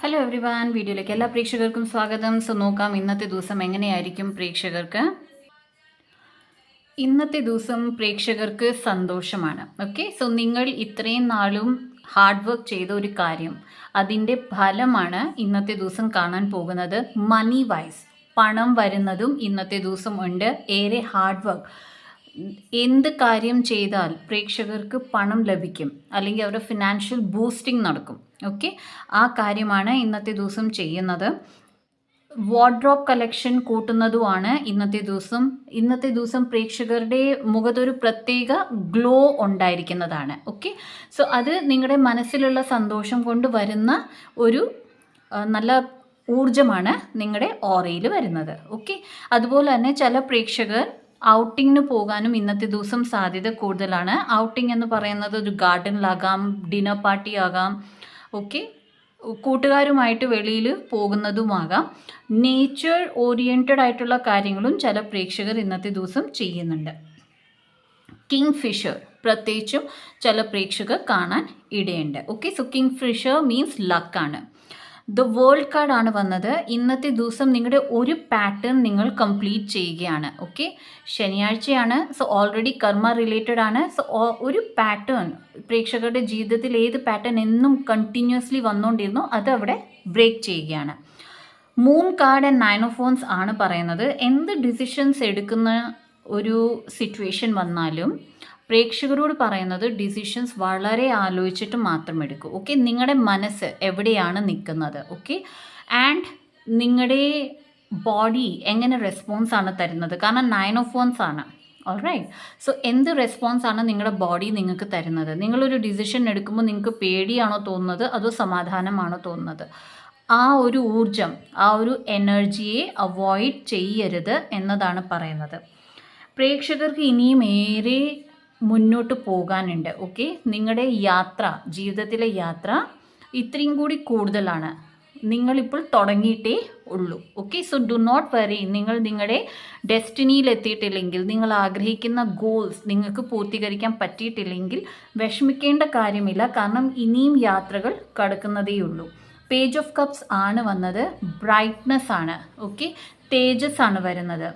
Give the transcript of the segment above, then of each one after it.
Hello every one, വീഡിയോയിലേക്ക് എല്ലാ പ്രേക്ഷകർക്കും സ്വാഗതം. സോ നോക്കാം ഇന്നത്തെ ദിവസം എങ്ങനെയായിരിക്കും പ്രേക്ഷകർക്ക്. ഇന്നത്തെ ദിവസം പ്രേക്ഷകർക്ക് സന്തോഷമാണ്. ഓക്കെ, സോ നിങ്ങൾ ഇത്രയും നാളും ഹാർഡ് വർക്ക് ചെയ്ത ഒരു കാര്യം, അതിൻ്റെ ഫലമാണ് ഇന്നത്തെ ദിവസം കാണാൻ പോകുന്നത്. മണി വൈസ് പണം വരുന്നതും ഇന്നത്തെ ദിവസം ഉണ്ട്. ഏറെ ഹാർഡ് വർക്ക്, എന്ത് കാര്യം ചെയ്താൽ പ്രേക്ഷകർക്ക് പണം ലഭിക്കും അല്ലെങ്കിൽ അവരുടെ ഫിനാൻഷ്യൽ ബൂസ്റ്റിംഗ് നടക്കും. ഓക്കെ, ആ കാര്യമാണ് ഇന്നത്തെ ദിവസം ചെയ്യുന്നത്. വാർഡ്രോബ് കളക്ഷൻ കൂട്ടുന്നതുമാണ് ഇന്നത്തെ ദിവസം പ്രേക്ഷകരുടെ മുഖത്തൊരു പ്രത്യേക ഗ്ലോ ഉണ്ടായിരിക്കുന്നതാണ്. ഓക്കെ, സോ അത് നിങ്ങളുടെ മനസ്സിലുള്ള സന്തോഷം കൊണ്ട് വരുന്ന ഒരു നല്ല ഊർജമാണ് നിങ്ങളുടെ ഓറയിൽ വരുന്നത്. ഓക്കെ, അതുപോലെ തന്നെ ചില പ്രേക്ഷകർ ഔട്ടിങ്ങിന് പോകാനും ഇന്നത്തെ ദിവസം സാധ്യത കൂടുതലാണ്. ഔട്ടിംഗ് എന്ന് പറയുന്നത് ഒരു ഗാർഡനിലാകാം, ഡിന്നർ പാർട്ടി ആകാം, ഓക്കെ, കൂട്ടുകാരുമായിട്ട് വെളിയിൽ പോകുന്നതുമാകാം. നേച്ചർ ഓറിയൻറ്റഡ് ആയിട്ടുള്ള കാര്യങ്ങളും ചില പ്രേക്ഷകർ ഇന്നത്തെ ദിവസം ചെയ്യുന്നുണ്ട്. കിങ് ഫിഷർ പ്രത്യേകിച്ചും ചില പ്രേക്ഷകർ കാണാൻ ഇടയുണ്ട്. Okay, so Kingfisher means ലക്കാണ്. ദ വേൾഡ് കാർഡാണ് വന്നത്. ഇന്നത്തെ ദിവസം നിങ്ങളുടെ ഒരു പാറ്റേൺ നിങ്ങൾ കംപ്ലീറ്റ് ചെയ്യുകയാണ്. ഓക്കെ, ശനിയാഴ്ചയാണ്, സോ ഓൾറെഡി കർമ്മ റിലേറ്റഡ് ആണ്. സോ ഒരു പാറ്റേൺ പ്രേക്ഷകരുടെ ജീവിതത്തിൽ ഏത് പാറ്റേൺ എന്നും കണ്ടിന്യൂസ്ലി വന്നുകൊണ്ടിരുന്നോ അത് അവിടെ ബ്രേക്ക് ചെയ്യുകയാണ്. Moon card and 9 of wands ആണ് പറയുന്നത്. എന്ത് ഡിസിഷൻസ് എടുക്കുന്ന ഒരു സിറ്റുവേഷൻ വന്നാലും പ്രേക്ഷകരോട് പറയുന്നത് ഡിസിഷൻസ് വളരെ ആലോചിച്ചിട്ട് മാത്രം എടുക്കൂ. ഓക്കെ, നിങ്ങളുടെ മനസ്സ് എവിടെയാണ് നിൽക്കുന്നത്. ഓക്കെ, ആൻഡ് നിങ്ങളുടെ ബോഡി എങ്ങനെ റെസ്പോൺസ് ആണ് തരുന്നത്. കാരണം 9 ഓഫ് വൺസ് ആണ്. ഓൾറൈറ്റ്, സോ എന്ത് റെസ്പോൺസ് ആണ് നിങ്ങളുടെ ബോഡി നിങ്ങൾക്ക് തരുന്നത്. നിങ്ങളൊരു ഡിസിഷൻ എടുക്കുമ്പോൾ നിങ്ങൾക്ക് പേടിയാണോ തോന്നുന്നത് അതോ സമാധാനമാണോ തോന്നുന്നത്. ആ ഒരു ഊർജം, ആ ഒരു എനർജിയെ അവോയ്ഡ് ചെയ്യരുത് എന്നതാണ് പറയുന്നത്. പ്രേക്ഷകർക്ക് ഇനിയും ഏറെ മുന്നോട്ട് പോകാനുണ്ട്. ഓക്കെ, നിങ്ങളുടെ യാത്ര, ജീവിതത്തിലെ യാത്ര ഇത്രയും കൂടി കൂടുതലാണ്. നിങ്ങളിപ്പോൾ തുടങ്ങിയിട്ടേ ഉള്ളൂ. Okay, so do not worry. നിങ്ങൾ നിങ്ങളുടെ ഡെസ്റ്റിനിയിൽ എത്തിയിട്ടില്ലെങ്കിൽ, നിങ്ങൾ ആഗ്രഹിക്കുന്ന ഗോൾസ് നിങ്ങൾക്ക് പൂർത്തീകരിക്കാൻ പറ്റിയിട്ടില്ലെങ്കിൽ വിഷമിക്കേണ്ട കാര്യമില്ല. കാരണം ഇനിയും യാത്രകൾ കടക്കുന്നതേ ഉള്ളൂ. പേജ് ഓഫ് കപ്സ് ആണ് വന്നത്. ബ്രൈറ്റ്നെസ് ആണ്. ഓക്കെ, തേജസ് ആണ് വരുന്നത്.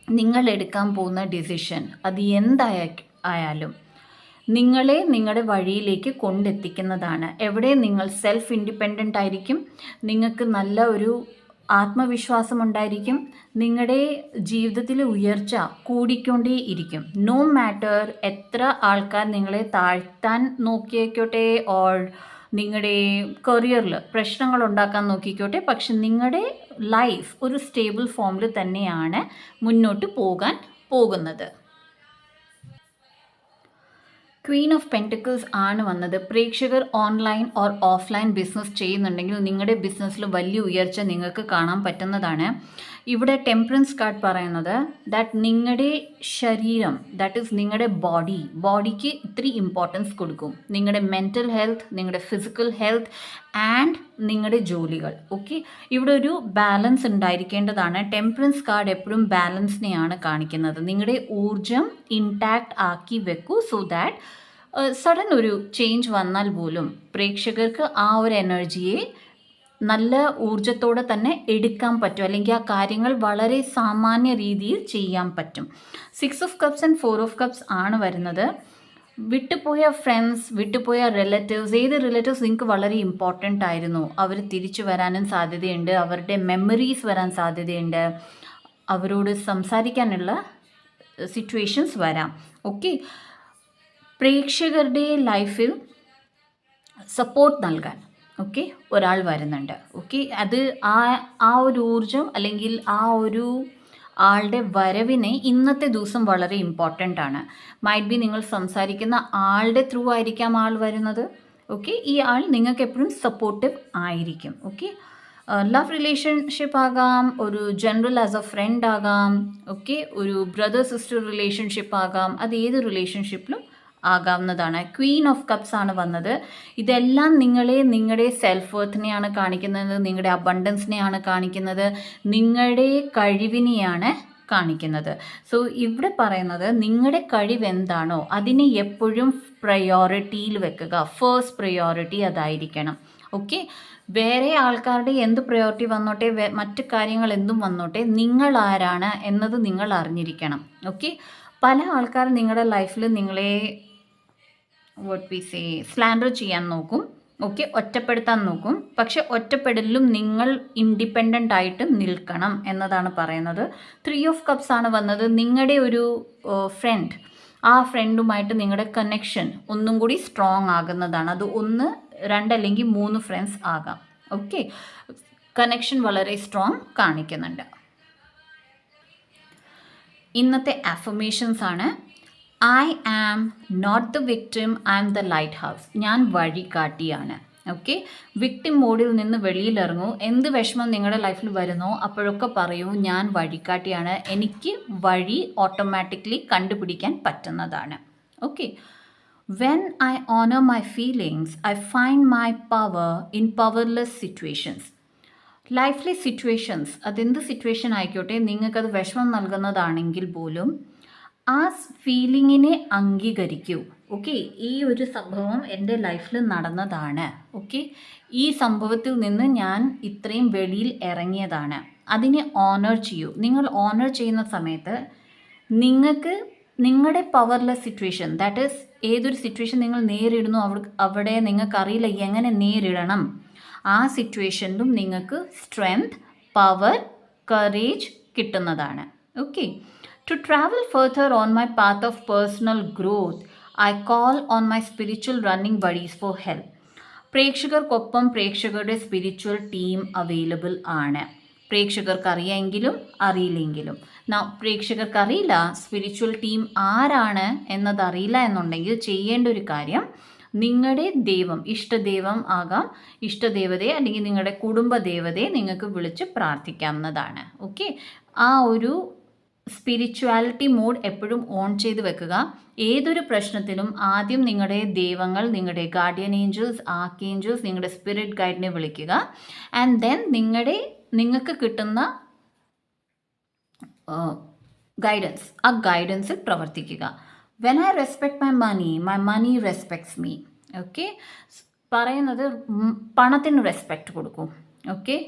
നിങ്ങൾ എടുക്കാൻ പോകുന്ന ഡിസിഷൻ അത് എന്തായാലും നിങ്ങളെ നിങ്ങളുടെ വഴിയിലേക്ക് കൊണ്ടെത്തിക്കുന്നതാണ്. എവിടെ നിങ്ങൾ സെൽഫ് ഇൻഡിപെൻഡൻ്റ് ആയിരിക്കും, നിങ്ങൾക്ക് നല്ല ഒരു ആത്മവിശ്വാസം ഉണ്ടായിരിക്കും, നിങ്ങളുടെ ജീവിതത്തിലെ ഉയർച്ച കൂടിക്കൊണ്ടേ ഇരിക്കും. നോ മാറ്റർ എത്ര ആൾക്കാർ നിങ്ങളെ താഴ്ത്താൻ നോക്കിയേക്കോട്ടെ, ഓർ നിങ്ങളുടെ കരിയറിൽ പ്രശ്നങ്ങൾ ഉണ്ടാക്കാൻ നോക്കിക്കോട്ടെ, പക്ഷെ നിങ്ങളുടെ ലൈഫ് ഒരു സ്റ്റേബിൾ ഫോമിൽ തന്നെയാണ് മുന്നോട്ട് പോകാൻ പോകുന്നത്. ക്വീൻ ഓഫ് പെൻറ്റിക്കിൾസ് ആണ് വന്നത്. പ്രേക്ഷകർ ഓൺലൈൻ ഓർ ഓഫ്ലൈൻ ബിസിനസ് ചെയ്യുന്നുണ്ടെങ്കിൽ നിങ്ങളുടെ ബിസിനസ്സിൽ വലിയ ഉയർച്ച നിങ്ങൾക്ക് കാണാൻ പറ്റുന്നതാണ്. ഇവിടെ ടെമ്പറൻസ് കാർഡ് പറയുന്നത് ദാറ്റ് നിങ്ങളുടെ ശരീരം, ദാറ്റ് ഈസ് നിങ്ങളുടെ ബോഡിക്ക് ഇത്തിരി ഇമ്പോർട്ടൻസ് കൊടുക്കും. നിങ്ങളുടെ മെൻ്റൽ ഹെൽത്ത്, നിങ്ങളുടെ ഫിസിക്കൽ ഹെൽത്ത് ആൻഡ് നിങ്ങളുടെ ജോലികൾ. ഓക്കെ, ഇവിടെ ഒരു ബാലൻസ് ഉണ്ടായിരിക്കേണ്ടതാണ്. ടെമ്പറൻസ് കാർഡ് എപ്പോഴും ബാലൻസിനെയാണ് കാണിക്കുന്നത്. നിങ്ങളുടെ ഊർജം ഇൻടാക്റ്റ് ആക്കി വെക്കൂ. സോ ദാറ്റ് സഡൻ ഒരു ചേഞ്ച് വന്നാൽ പോലും പ്രേക്ഷകർക്ക് ആ ഒരു എനർജിയെ നല്ല ഊർജത്തോടെ തന്നെ എടുക്കാൻ പറ്റും, അല്ലെങ്കിൽ ആ കാര്യങ്ങൾ വളരെ സാമാന്യ രീതിയിൽ ചെയ്യാൻ പറ്റും. 6 of cups and 4 of cups ആണ് വരുന്നത്. വിട്ടുപോയ ഫ്രണ്ട്സ്, വിട്ടുപോയ റിലേറ്റീവ്സ്, ഏത് റിലേറ്റീവ്സ് നിങ്ങൾക്ക് വളരെ ഇമ്പോർട്ടൻ്റ് ആയിരുന്നു, അവർ തിരിച്ചു വരാനും സാധ്യതയുണ്ട്. അവരുടെ മെമ്മറീസ് വരാൻ സാധ്യതയുണ്ട്. അവരോട് സംസാരിക്കാനുള്ള സിറ്റുവേഷൻസ് വരാം. ഓക്കെ, പ്രേക്ഷകരുടെ ലൈഫിൽ സപ്പോർട്ട് നൽകാൻ ഓക്കെ ഒരാൾ വരുന്നുണ്ട്. ഓക്കെ, അത് ആ ഒരു ഊർജം അല്ലെങ്കിൽ ആ ഒരു ആളുടെ വരവിനെ ഇന്നത്തെ ദിവസം വളരെ ഇമ്പോർട്ടൻ്റ് ആണ്. മൈറ്റ് ബി നിങ്ങൾ സംസാരിക്കുന്ന ആളുടെ ത്രൂ ആയിരിക്കാം ആൾ വരുന്നത്. ഓക്കെ, ഈ ആൾ നിങ്ങൾക്ക് എപ്പോഴും സപ്പോർട്ടീവ് ആയിരിക്കും. ഓക്കെ, ലവ് റിലേഷൻഷിപ്പ് ആകാം, ഒരു ജനറൽ ആസ് എ ഫ്രണ്ട് ആകാം, ഓക്കെ, ഒരു ബ്രദർ സിസ്റ്റർ റിലേഷൻഷിപ്പ് ആകാം, അത് ഏത് റിലേഷൻഷിപ്പിലും ആകാവുന്നതാണ്. ക്വീൻ ഓഫ് കപ്സ് ആണ് വന്നത്. ഇതെല്ലാം നിങ്ങളുടെ സെൽഫ് വർത്തിനെയാണ് കാണിക്കുന്നത്, നിങ്ങളുടെ അബണ്ടൻസിനെയാണ് കാണിക്കുന്നത്, നിങ്ങളുടെ കഴിവിനെയാണ് കാണിക്കുന്നത്. സോ ഇവിടെ പറയുന്നത് നിങ്ങളുടെ കഴിവ് എന്താണോ അതിനെ എപ്പോഴും പ്രയോറിറ്റിയിൽ വെക്കുക. ഫസ്റ്റ് പ്രയോറിറ്റി അതായിരിക്കണം. ഓക്കെ, വേറെ ആൾക്കാരുടെ എന്ത് പ്രയോറിറ്റി വന്നോട്ടെ, മറ്റു കാര്യങ്ങൾ എന്തും വന്നോട്ടെ, നിങ്ങൾ ആരാണ് എന്നത് നിങ്ങൾ അറിഞ്ഞിരിക്കണം. ഓക്കെ, പല ആൾക്കാരും നിങ്ങളുടെ ലൈഫിൽ നിങ്ങളെ വാട്ട് വി സേ സ്ലാൻഡർ ചെയ്യാൻ നോക്കും. ഓക്കെ, ഒറ്റപ്പെടുത്താൻ നോക്കും. പക്ഷെ ഒറ്റപ്പെടലിലും നിങ്ങൾ ഇൻഡിപെൻഡൻ്റ് ആയിട്ട് നിൽക്കണം എന്നതാണ് പറയുന്നത്. 3 ഓഫ് കപ്സ് ആണ് വന്നത്. നിങ്ങളുടെ ഒരു ഫ്രണ്ട്, ആ ഫ്രണ്ടുമായിട്ട് നിങ്ങളുടെ കണക്ഷൻ ഒന്നും കൂടി സ്ട്രോങ് ആകുന്നതാണ്. അത് 1, 2 അല്ലെങ്കിൽ 3 ഫ്രണ്ട്സ് ആകാം. ഓക്കെ, കണക്ഷൻ വളരെ സ്ട്രോങ് കാണിക്കുന്നുണ്ട്. ഇന്നത്തെ അഫർമേഷൻസ് ആണ്. I am not the victim, I am the lighthouse. ഞാൻ വഴികാട്ടിയാണ്. ഓക്കെ, വിക്ടിം മോഡിൽ നിന്ന് വെളിയിലിറങ്ങൂ. എന്ത് വിഷമം നിങ്ങളുടെ ലൈഫിൽ വരുന്നോ അപ്പോഴൊക്കെ പറയൂ, ഞാൻ വഴികാട്ടിയാണ്, എനിക്ക് വഴി ഓട്ടോമാറ്റിക്കലി കണ്ടുപിടിക്കാൻ പറ്റുന്നതാണ്. Okay, when I honour my feelings I find my power in powerless situations. ലൈഫിലെ സിറ്റുവേഷൻസ്, അതെന്ത് സിറ്റുവേഷൻ ആയിക്കോട്ടെ, നിങ്ങൾക്കത് വിഷമം നൽകുന്നതാണെങ്കിൽ പോലും ആ ഫീലിങ്ങിനെ അംഗീകരിക്കൂ. ഓക്കെ, ഈ ഒരു സംഭവം എൻ്റെ ലൈഫിൽ നടന്നതാണ്. ഓക്കെ, ഈ സംഭവത്തിൽ നിന്ന് ഞാൻ ഇത്രയും വെളിയിൽ ഇറങ്ങിയതാണ്. അതിനെ ഓണർ ചെയ്യൂ. നിങ്ങൾ ഓണർ ചെയ്യുന്ന സമയത്ത് നിങ്ങൾക്ക് നിങ്ങളുടെ പവർലെസ് സിറ്റുവേഷൻ, ദാറ്റ് ഈസ് ഏതൊരു സിറ്റുവേഷൻ നിങ്ങൾ നേരിടുന്നു അവിടെ നിങ്ങൾക്കറിയില്ല എങ്ങനെ നേരിടണം, ആ സിറ്റുവേഷനിലും നിങ്ങൾക്ക് സ്ട്രെങ്ത്, പവർ, കറേജ് കിട്ടുന്നതാണ്. Okay, to travel further on my path of personal growth, I call on my spiritual running buddies for help. പ്രേക്ഷകർക്കൊപ്പം പ്രേക്ഷകരുടെ സ്പിരിച്വൽ ടീം അവൈലബിൾ ആണ്. പ്രേക്ഷകർക്ക് അറിയാമെങ്കിലും അറിയില്ലെങ്കിലും. പ്രേക്ഷകർക്കറിയില്ല സ്പിരിച്വൽ ടീം ആരാണ് എന്നതറിയില്ല എന്നുണ്ടെങ്കിൽ ചെയ്യേണ്ട ഒരു കാര്യം, നിങ്ങളുടെ ദൈവം, ഇഷ്ടദൈവം ആകാം, ഇഷ്ടദേവതയെ അല്ലെങ്കിൽ നിങ്ങളുടെ കുടുംബ ദേവതയെ നിങ്ങൾക്ക് വിളിച്ച് പ്രാർത്ഥിക്കാവുന്നതാണ്. ഓക്കെ, ആ ഒരു സ്പിരിച്വാലിറ്റി മോഡ് എപ്പോഴും ഓൺ ചെയ്ത് വെക്കുക. ഏതൊരു പ്രശ്നത്തിലും ആദ്യം നിങ്ങളുടെ ദൈവങ്ങൾ, നിങ്ങളുടെ ഗാർഡിയൻ ഏഞ്ചൽസ്, ആർക്കേഞ്ചൽസ്, നിങ്ങളുടെ സ്പിരിറ്റ് ഗൈഡിനെ വിളിക്കുക. ആൻഡ് ദെൻ നിങ്ങൾക്ക് കിട്ടുന്ന ഗൈഡൻസ്, ആ ഗൈഡൻസിൽ പ്രവർത്തിക്കുക. When I respect my money respects me. Okay, പറയുന്നത് പണത്തിന് റെസ്പെക്റ്റ് കൊടുക്കും. ഓക്കെ,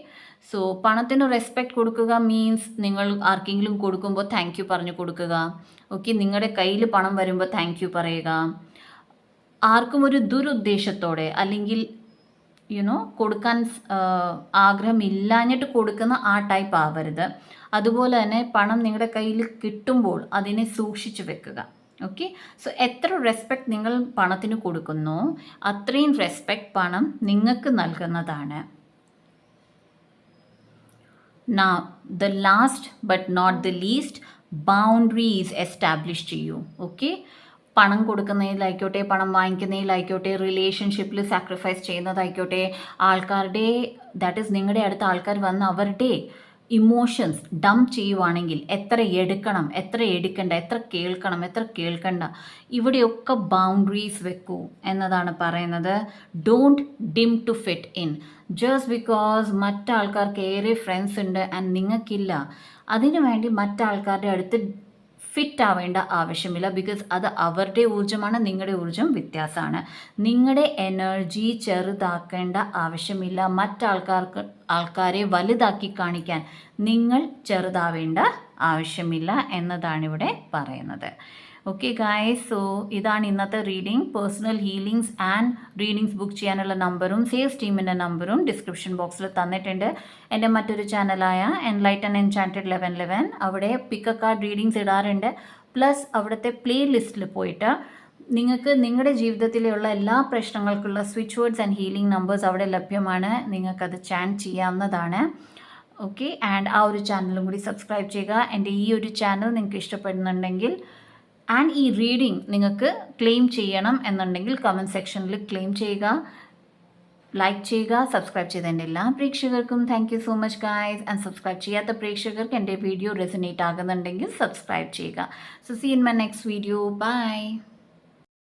സോ പണത്തിന് റെസ്പെക്റ്റ് കൊടുക്കുക മീൻസ് നിങ്ങൾ ആർക്കെങ്കിലും കൊടുക്കുമ്പോൾ താങ്ക് യു പറഞ്ഞു കൊടുക്കുക. ഓക്കെ, നിങ്ങളുടെ കയ്യിൽ പണം വരുമ്പോൾ താങ്ക് യു പറയുക. ആർക്കും ഒരു ദുരുദ്ദേശത്തോടെ അല്ലെങ്കിൽ കൊടുക്കാൻ ആഗ്രഹമില്ലാഞ്ഞിട്ട് കൊടുക്കുന്ന ആ ടൈപ്പ് ആവരുത്. അതുപോലെ തന്നെ പണം നിങ്ങളുടെ കയ്യിൽ കിട്ടുമ്പോൾ അതിനെ സൂക്ഷിച്ചു വെക്കുക. ഓക്കെ, സോ എത്ര റെസ്പെക്റ്റ് നിങ്ങൾ പണത്തിന് കൊടുക്കുന്നോ അത്രയും റെസ്പെക്റ്റ് പണം നിങ്ങൾക്ക് നൽകുന്നതാണ്. Now, the last but not the least, boundaries establish ചെയ്യൂ. ഓക്കെ, പണം കൊടുക്കുന്നതിലായിക്കോട്ടെ, പണം വാങ്ങിക്കുന്നതിലായിക്കോട്ടെ, റിലേഷൻഷിപ്പിൽ സാക്രിഫൈസ് ചെയ്യുന്നതായിക്കോട്ടെ, ആൾക്കാരുടെ, ദാറ്റ് ഈസ് നിങ്ങളുടെ അടുത്ത ആൾക്കാർ വന്ന് അവരുടെ ഇമോഷൻസ് ഡംപ് ചെയ്യുവാണെങ്കിൽ എത്ര എടുക്കണം, എത്ര എടുക്കണ്ട, എത്ര കേൾക്കണം, എത്ര കേൾക്കണ്ട, ഇവിടെയൊക്കെ ബൗണ്ടറീസ് വെക്കൂ എന്നതാണ് പറയുന്നത്. Don't dim to fit in. Just because മറ്റാൾക്കാർക്ക് ഏറെ ഫ്രണ്ട്സ് ഉണ്ട് ആൻഡ് നിങ്ങൾക്കില്ല, അതിനു വേണ്ടി മറ്റാൾക്കാരുടെ അടുത്ത് ഫിറ്റ് ആവേണ്ട ആവശ്യമില്ല. ബിക്കോസ് അത് അവരുടെ ഊർജ്ജമാണ്, നിങ്ങളുടെ ഊർജ്ജം വ്യത്യാസമാണ്. നിങ്ങളുടെ എനർജി ചെറുതാക്കേണ്ട ആവശ്യമില്ല. ആൾക്കാരെ വലുതാക്കി കാണിക്കാൻ നിങ്ങൾ ചെറുതാവേണ്ട ആവശ്യമില്ല എന്നതാണ് ഇവിടെ പറയുന്നത്. ഓക്കെ ഗായ്സ്, സോ ഇതാണ് ഇന്നത്തെ reading. Personal healings and readings book ചെയ്യാനുള്ള നമ്പറും സെയിൽസ് ടീമിൻ്റെ നമ്പറും ഡിസ്ക്രിപ്ഷൻ ബോക്സിൽ തന്നിട്ടുണ്ട്. എൻ്റെ മറ്റൊരു ചാനലായ എൻലൈറ്റൻ എൻചാൻറ്റഡ് 1111 അവിടെ പിക്ക് എ കാർഡ് റീഡിങ്സ് ഇടാറുണ്ട്. പ്ലസ് അവിടുത്തെ പ്ലേ ലിസ്റ്റിൽ പോയിട്ട് നിങ്ങൾക്ക് നിങ്ങളുടെ ജീവിതത്തിലുള്ള എല്ലാ പ്രശ്നങ്ങൾക്കുള്ള switch words and healing numbers അവിടെ ലഭ്യമാണ്. നിങ്ങൾക്കത് ചാൻറ്റ് ചെയ്യാവുന്നതാണ്. ഓക്കെ, ആൻഡ് ആ ഒരു ചാനലും കൂടി സബ്സ്ക്രൈബ് ചെയ്യുക. എൻ്റെ ഈ ഒരു ചാനൽ നിങ്ങൾക്ക് ഇഷ്ടപ്പെടുന്നുണ്ടെങ്കിൽ ആൻഡ് ഈ റീഡിംഗ് നിങ്ങൾക്ക് ക്ലെയിം ചെയ്യണം എന്നുണ്ടെങ്കിൽ കമൻറ്റ് സെക്ഷനിൽ ക്ലെയിം ചെയ്യുക, ലൈക്ക് ചെയ്യുക. സബ്സ്ക്രൈബ് ചെയ്ത എൻ്റെ എല്ലാ പ്രേക്ഷകർക്കും thank you so much guys. And subscribe ചെയ്യാത്ത പ്രേക്ഷകർക്ക് എൻ്റെ വീഡിയോ റെസനേറ്റ് ആകുന്നുണ്ടെങ്കിൽ സബ്സ്ക്രൈബ് ചെയ്യുക. So see in my next video. By.